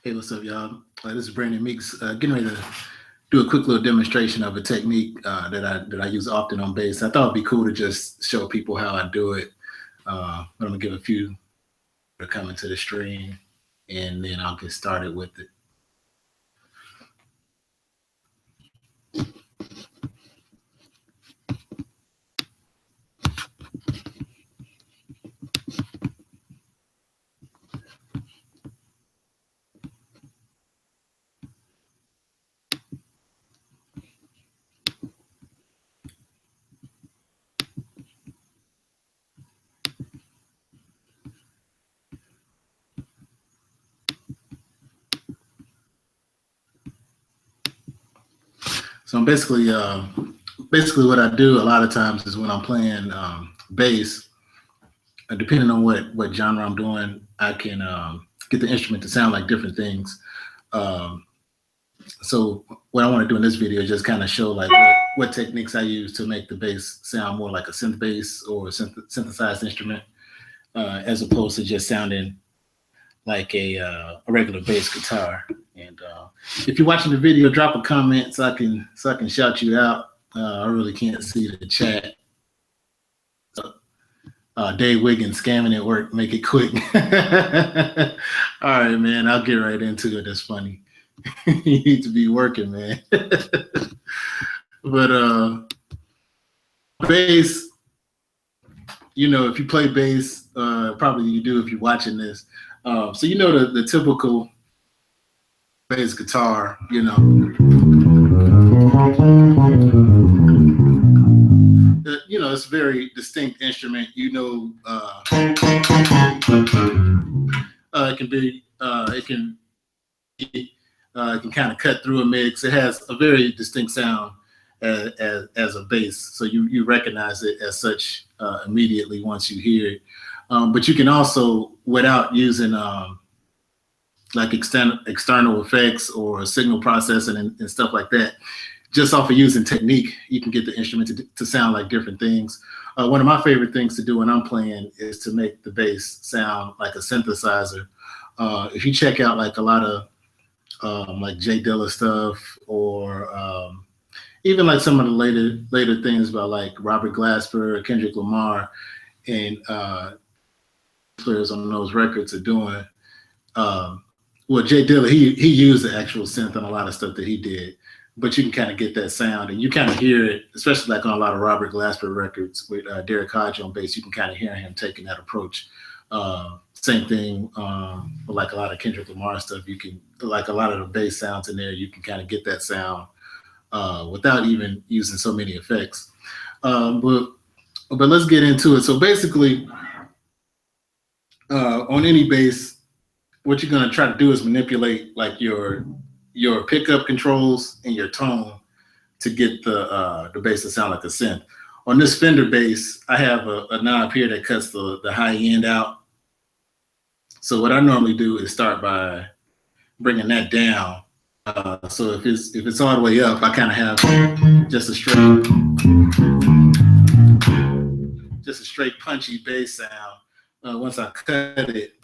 Hey, what's up, y'all? This is Brandon Meeks. Getting ready to do a quick little demonstration of a technique that I use often on bass. I thought it'd be cool to just show people how I do it. But I'm gonna give a few that are coming to the stream, and then I'll get started with it. So I'm basically what I do a lot of times is when I'm playing bass, depending on what genre I'm doing, I can get the instrument to sound like different things. Um, so what I want to do in this video is just kind of show like what techniques I use to make the bass sound more like a synth bass or a synthesized instrument, as opposed to just sounding like a regular bass guitar. And if you're watching the video, drop a comment so I can shout you out. I really can't see the chat. Dave Wiggins scamming at work, make it quick. All right, man, I'll get right into it. That's funny. You need to be working, man. But bass, if you play bass, probably you do if you're watching this. So the typical bass guitar, it's a very distinct instrument. It can kind of cut through a mix. It has a very distinct sound as a bass, so you recognize it as such immediately once you hear it. But you can also, without using like external effects or signal processing and stuff like that, just off of using technique, you can get the instrument to sound like different things. One of my favorite things to do when I'm playing is to make the bass sound like a synthesizer. If you check out like a lot of like Jay Dilla stuff, or even like some of the later things by like Robert Glasper, Kendrick Lamar, and players on those records are doing. Well, Jay Dilla, he used the actual synth on a lot of stuff that he did, but you can kind of get that sound, and you kind of hear it, especially like on a lot of Robert Glasper records with Derek Hodge on bass. You can kind of hear him taking that approach. Same thing with like a lot of Kendrick Lamar stuff. You can, like a lot of the bass sounds in there, you can kind of get that sound without even using so many effects. But let's get into it. So basically, on any bass, what you're going to try to do is manipulate like your pickup controls and your tone to get the bass to sound like a synth. On this Fender bass, I have a knob here that cuts the high end out. So what I normally do is start by bringing that down. So if it's all the way up, I kind of have just a straight punchy bass sound. Once I cut it,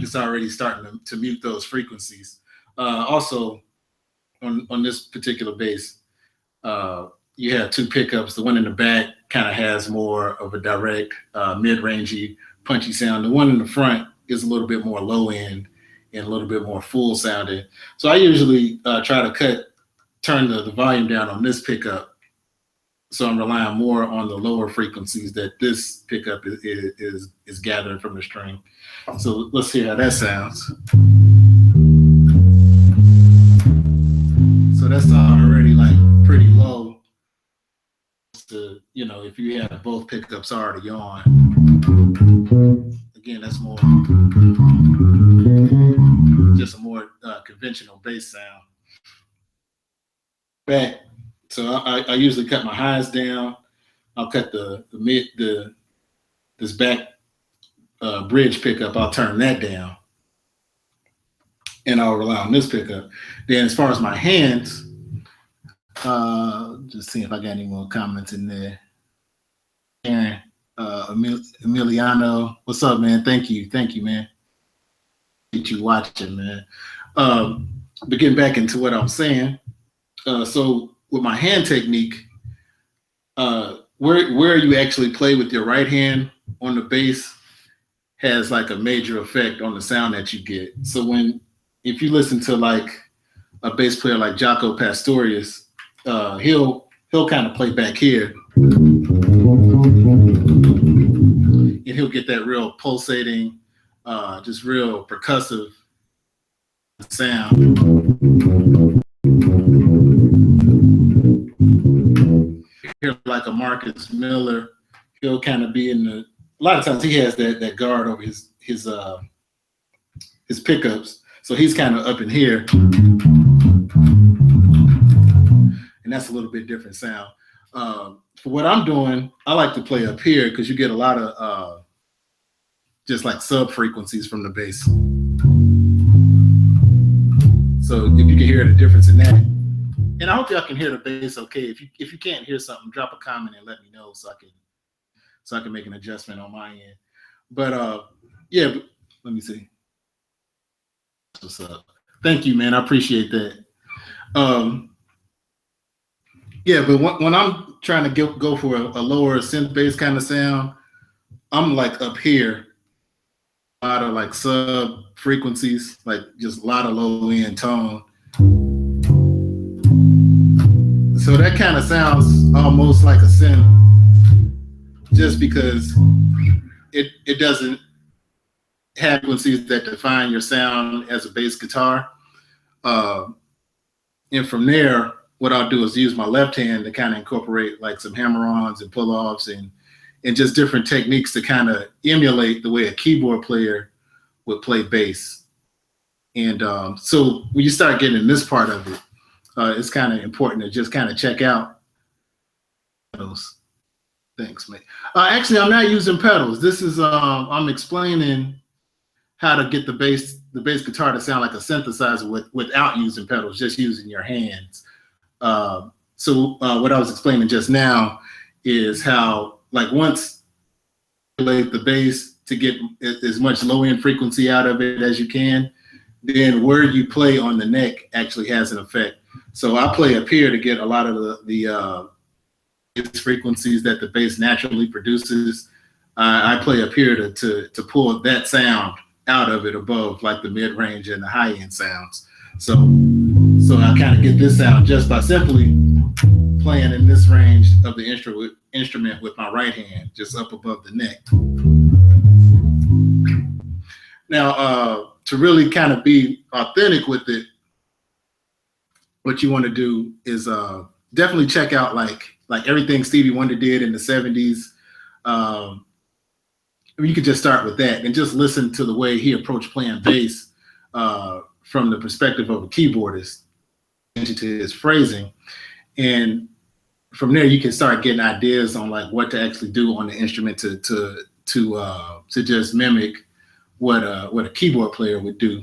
it's already starting to mute those frequencies. Also, on this particular bass, you have two pickups. The one in the back kind of has more of a direct, mid-rangey, punchy sound. The one in the front is a little bit more low end and a little bit more full sounding. So I usually try to turn the volume down on this pickup, so I'm relying more on the lower frequencies that this pickup is gathering from the string. So let's hear how that sounds. So that's already like pretty low. To, if you have both pickups already on. Again, that's just a more conventional bass sound. Back. So I usually cut my highs down. I'll cut this back bridge pickup. I'll turn that down, and I'll rely on this pickup. Then, as far as my hands, just see if I got any more comments in there. Aaron, Emiliano, what's up, man? Thank you, man. you watching, man. But getting back into what I'm saying, so with my hand technique, where you actually play with your right hand on the bass has like a major effect on the sound that you get. So if you listen to like a bass player like Jaco Pastorius, he'll kind of play back here, and he'll get that real pulsating, just real percussive sound. Here, like a Marcus Miller, he'll kind of be a lot of times he has that guard over his pickups, so he's kind of up in here, and that's a little bit different sound. For what I'm doing, I like to play up here because you get a lot of just like sub frequencies from the bass. So if you can hear the difference in that, and I hope y'all can hear the bass okay. If you can't hear something, drop a comment and let me know so I can make an adjustment on my end. But yeah, let me see. What's up? Thank you, man. I appreciate that. Yeah, but when I'm trying to go for a lower synth bass kind of sound, I'm like up here, a lot of like sub frequencies, like just a lot of low end tone. So that kind of sounds almost like a synth, just because it doesn't have frequencies that define your sound as a bass guitar. And from there, what I'll do is use my left hand to kind of incorporate like some hammer-ons and pull-offs and just different techniques to kind of emulate the way a keyboard player would play bass. And so when you start getting in this part of it, it's kind of important to just kind of check out those. Thanks, mate. Actually, I'm not using pedals. This is I'm explaining how to get the bass guitar to sound like a synthesizer without using pedals, just using your hands. So what I was explaining just now is how, like, once you play the bass to get as much low end frequency out of it as you can, then where you play on the neck actually has an effect. So I play up here to get a lot of the frequencies that the bass naturally produces. I play up here to pull that sound out of it above like the mid range and the high end sounds. So I kind of get this sound just by simply playing in this range of the instrument with my right hand, just up above the neck. Now, to really kind of be authentic with it, what you want to do is definitely check out like everything Stevie Wonder did in the 70s. You could just start with that and just listen to the way he approached playing bass from the perspective of a keyboardist, into his phrasing. And from there, you can start getting ideas on like what to actually do on the instrument to just mimic what a keyboard player would do.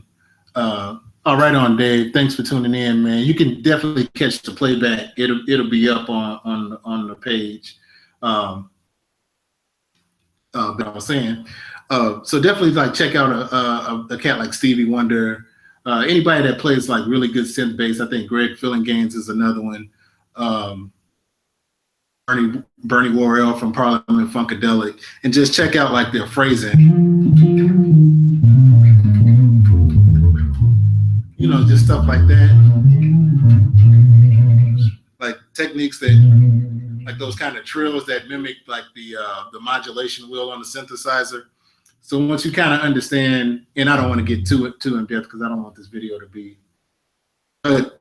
All right, on Dave. Thanks for tuning in, man. You can definitely catch the playback. It'll be up on the page. That I was saying. So definitely like check out a cat like Stevie Wonder. Anybody that plays like really good synth bass. I think Greg Fillinganes is another one. Bernie Worrell from Parliament Funkadelic, and just check out like their phrasing. You know, just stuff like that. Like techniques that, like those kind of trills that mimic like the modulation wheel on the synthesizer. So once you kind of understand, and I don't want to get too in depth because I don't want this video to be, but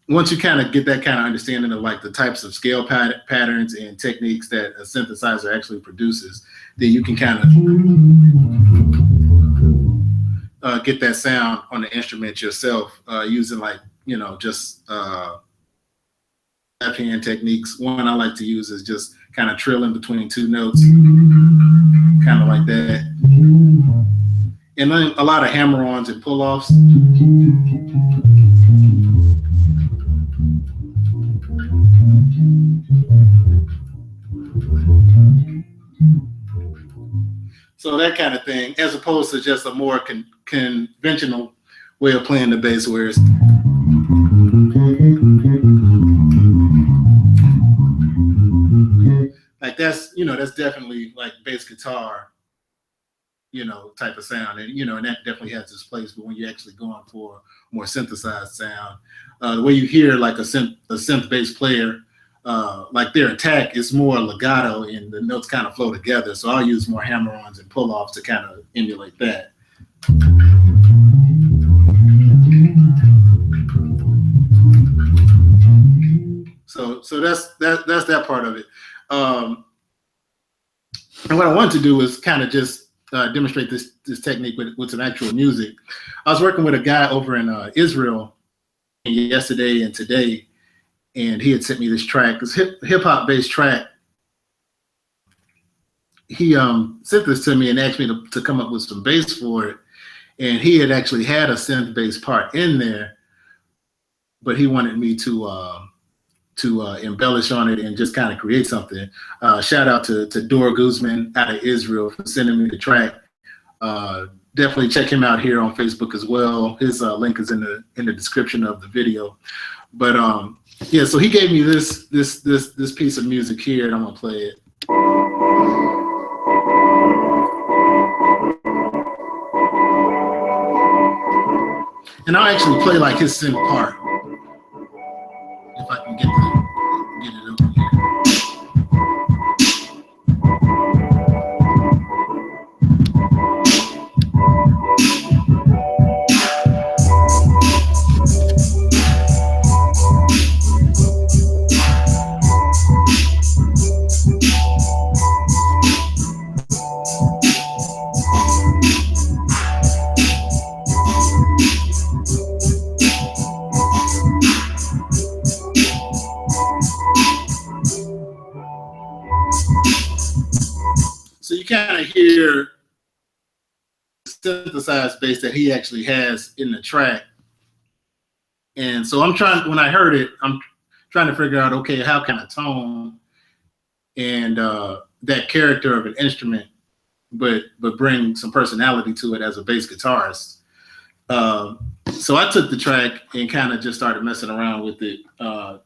once you kind of get that kind of understanding of like the types of scale patterns and techniques that a synthesizer actually produces, then you can kind of get that sound on the instrument yourself using like, you know, just left hand techniques. One I like to use is just kind of trilling between two notes, kind of like that. And then a lot of hammer-ons and pull-offs. So that kind of thing, as opposed to just a more conventional way of playing the bass, where it's like that's, you know, that's definitely like bass guitar, you know, type of sound, and you know, and that definitely has its place. But when you're actually going for a more synthesized sound, the way you hear like a synth bass player, like their attack is more legato, and the notes kind of flow together. So I'll use more hammer-ons and pull-offs to kind of emulate that. So that's that part of it. And what I wanted to do is kind of just demonstrate this technique with some actual music. I was working with a guy over in Israel yesterday and today, and he had sent me this track, this hip hop based track. He sent this to me and asked me to come up with some bass for it, and he had actually had a synth bass part in there, but he wanted me to embellish on it and just kind of create something. Shout out to Dor Guzman out of Israel for sending me the track. Definitely check him out here on Facebook as well. His link is in the description of the video. But yeah, so he gave me this piece of music here, and I'm gonna play it. And I'll actually play like his synth part, if I can get it over here. So you kind of hear the synthesized bass that he actually has in the track. And so when I heard it, I'm trying to figure out, okay, how can I tone and that character of an instrument, but bring some personality to it as a bass guitarist. So I took the track and kind of just started messing around with it,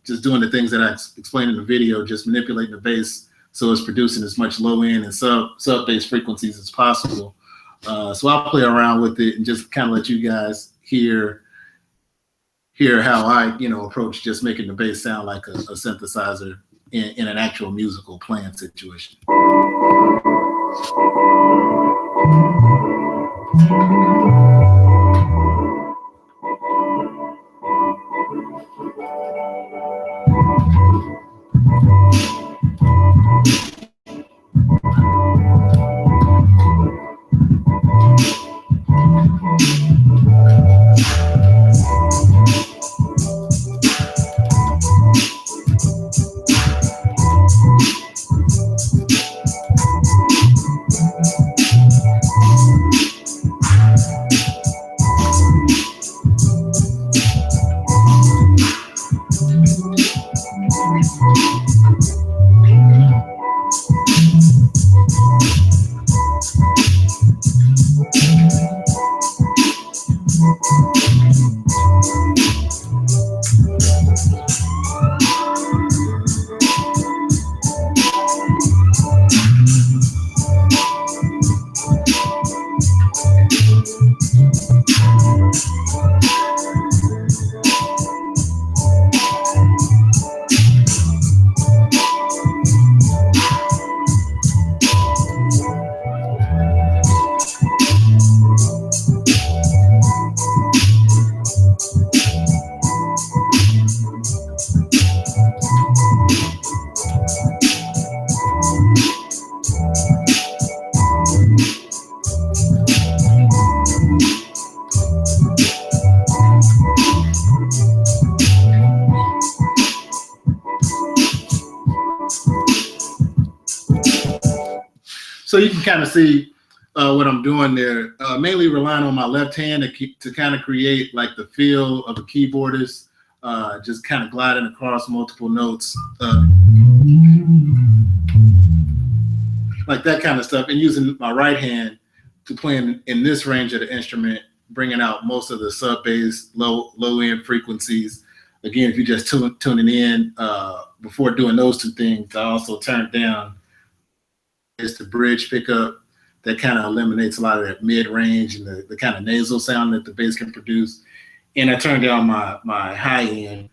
just doing the things that I explained in the video, just manipulating the bass so it's producing as much low end and sub bass frequencies as possible. So I'll play around with it and just kind of let you guys hear how I, you know, approach just making the bass sound like a synthesizer in an actual musical playing situation. So you can kind of see what I'm doing there, mainly relying on my left hand to kind of create like the feel of a keyboardist, just kind of gliding across multiple notes. like that kind of stuff, and using my right hand to play in this range of the instrument, bringing out most of the sub bass, low end frequencies. Again, if you're just tuning in, before doing those two things, I also turned down is the bridge pickup. That kind of eliminates a lot of that mid range and the kind of nasal sound that the bass can produce. And I turned down my high end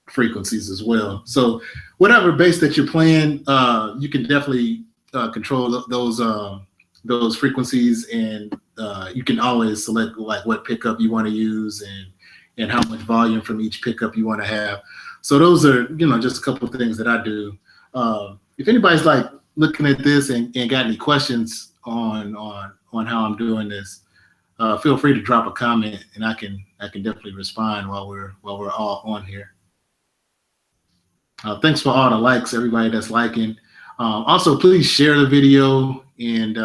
frequencies as well. So whatever bass that you're playing, you can definitely control those frequencies, and you can always select like what pickup you want to use and how much volume from each pickup you want to have. So those are, just a couple of things that I do. If anybody's like looking at this and got any questions on how I'm doing this, feel free to drop a comment, and I can definitely respond while we're all on here. Thanks for all the likes, everybody that's liking. Also, please share the video and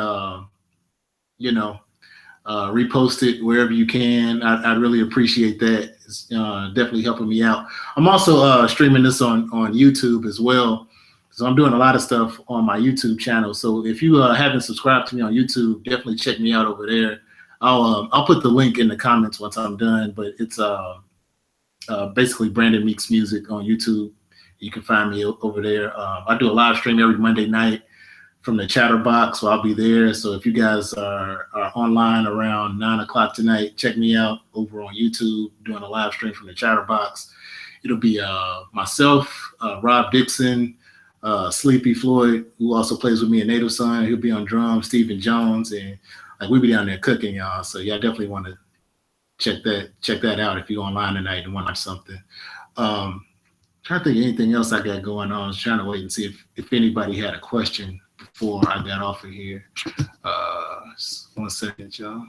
repost it wherever you can. I really appreciate that. It's definitely helping me out. I'm also streaming this on YouTube as well. So I'm doing a lot of stuff on my YouTube channel. So if you haven't subscribed to me on YouTube, definitely check me out over there. I'll put the link in the comments once I'm done, but it's basically Brandon Meeks Music on YouTube. You can find me over there. I do a live stream every Monday night from the Chatterbox, so I'll be there. So if you guys are online around 9 o'clock tonight, check me out over on YouTube doing a live stream from the Chatterbox. It'll be myself, Rob Dixon, Sleepy Floyd, who also plays with me in Native Son. He'll be on drums, Stephen Jones, and like we'll be down there cooking, y'all. So y'all definitely want to check that out if you're online tonight and want to watch something. Trying to think of anything else I got going on. I was trying to wait and see if anybody had a question before I got off of here. Just 1 second, y'all.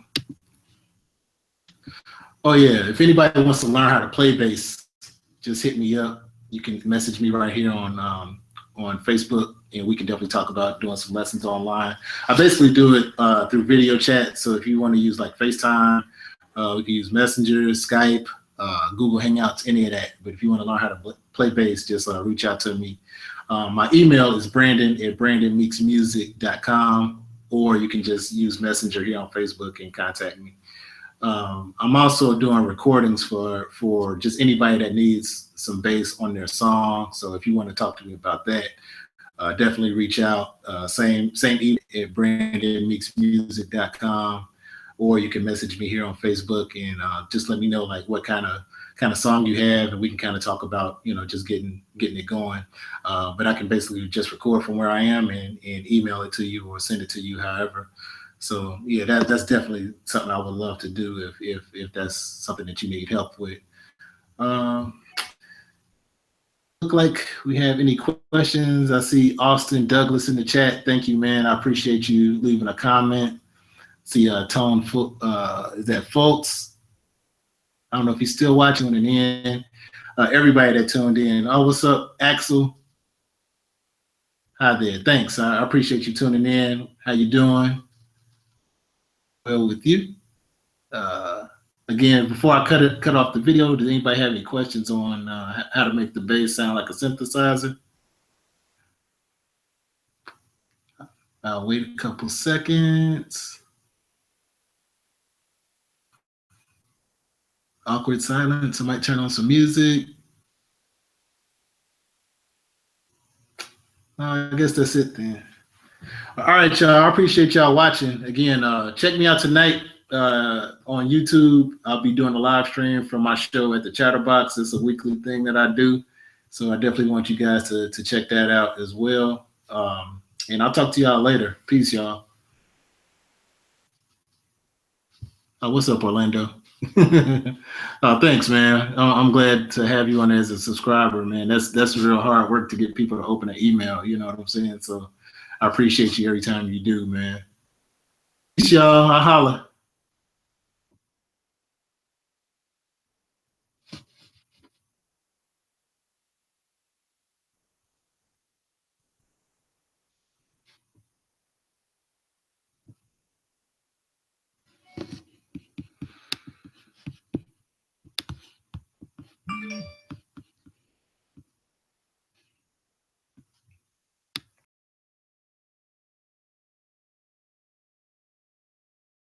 Oh yeah, if anybody wants to learn how to play bass, just hit me up. You can message me right here on Facebook, and we can definitely talk about doing some lessons online. I basically do it through video chat. So if you want to use like FaceTime, we can use Messenger, Skype, Google Hangouts, any of that. But if you want to learn how to play bass, just reach out to me. My email is brandon@brandonmeeksmusic.com, or you can just use Messenger here on Facebook and contact me. I'm also doing recordings for just anybody that needs some bass on their song. So if you want to talk to me about that, definitely reach out. Same email at brandonmeeksmusic.com, or you can message me here on Facebook and just let me know like what kind of song you have, and we can kind of talk about just getting it going. But I can basically just record from where I am and email it to you or send it to you, however. So yeah, that's definitely something I would love to do if that's something that you need help with. Look like we have any questions. I see Austin Douglas in the chat. Thank you, man. I appreciate you leaving a comment. See Tone, is that Foltz? I don't know if he's still watching it in. Everybody that tuned in. Oh, what's up, Axel? Hi there. Thanks. I appreciate you tuning in. How you doing? Well with you. Again, before I cut off the video, does anybody have any questions on how to make the bass sound like a synthesizer? I'll wait a couple seconds. Awkward silence. I might turn on some music. I guess that's it then. All right, y'all. I appreciate y'all watching. Again, check me out tonight on YouTube. I'll be doing a live stream from my show at the Chatterbox. It's a weekly thing that I do. So I definitely want you guys to check that out as well. And I'll talk to y'all later. Peace, y'all. What's up, Orlando? Thanks, man. I'm glad to have you on as a subscriber, man. That's real hard work to get people to open an email. You know what I'm saying? So I appreciate you every time you do, man. Peace, y'all. I holla.